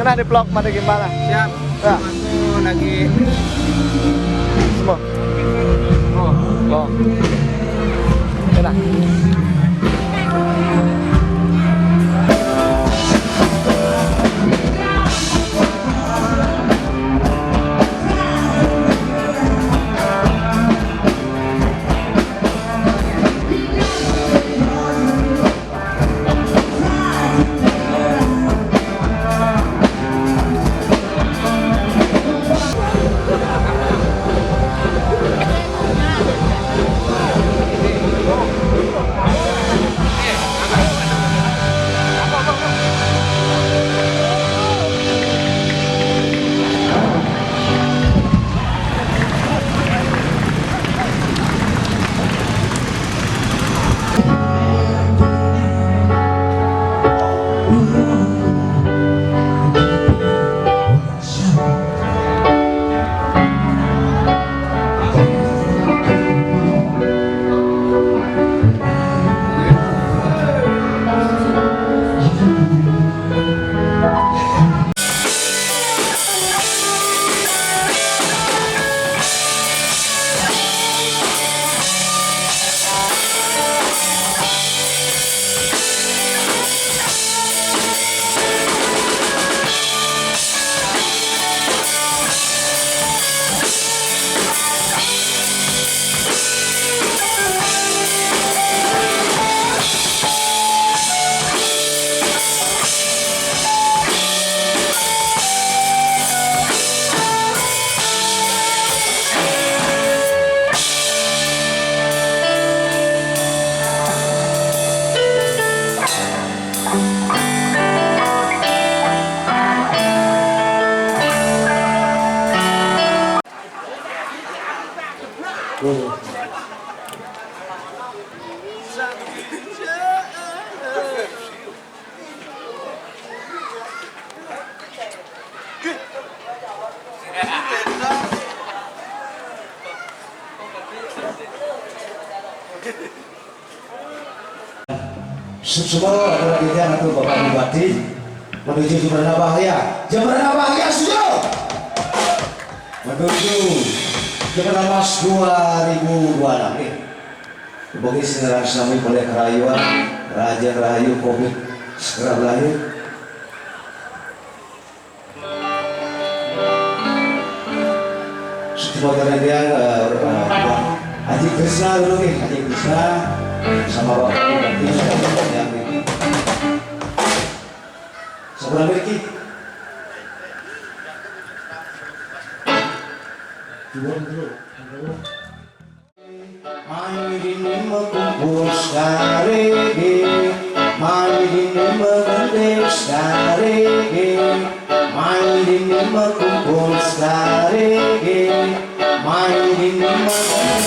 nah di vlog mana gimana? Siap. Ya. Aku lagi Semua. Oh. Enak. Semua adalah pilihan atau Bapak Bupati menuju Jemberana Bahaya. Jemberana Bahaya sudah menuju Jemberana Mas 2026. Bagi segera sami oleh kerayuan Raja Rahayu Covid segera berakhir. Semoga kalian Haji Krishna dulu nih, Haji Krishna sama Bapak Bupati yang ini. Seberapa lagi? Mainin mengumpul sekarege, mainin mengendek sekarege, mainin mengumpul sekarege, mainin mengendek.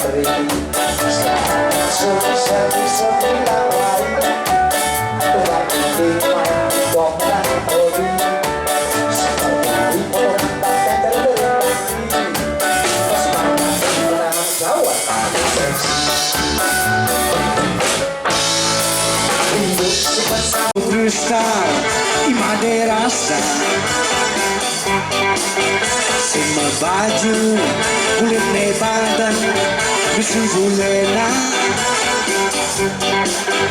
Freestyle e madeiraça, semua baju kulit badan bisu bulena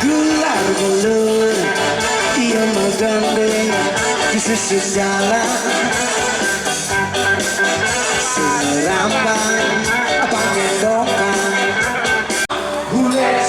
gelar gelur ia menggandeng di sisi jalan seramban apa ngendongan kulit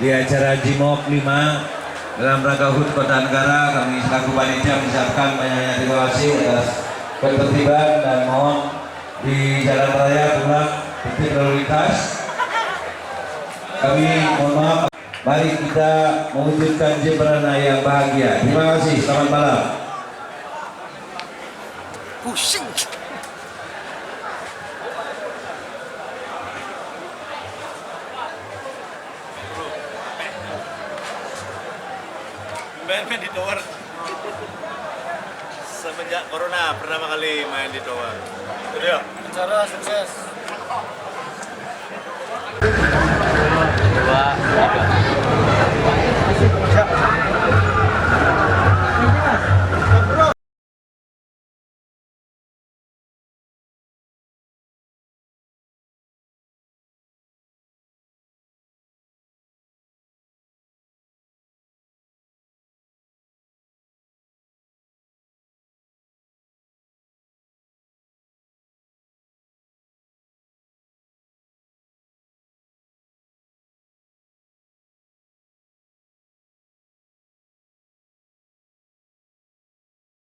di acara Jimok 5 dalam rangka HUT Kota Negara, kami selaku panitia mengucapkan banyak terima kasih atas ketertiban dan mohon di jalan raya pulang tertib lalu lintas. Kami mohon maaf. Mari kita mewujudkan Jemberana yang bahagia. Terima kasih. Selamat malam. pusing. Main di tower semenjak corona pertama kali main di tower. Itu dia. Acara sukses. 2, 3.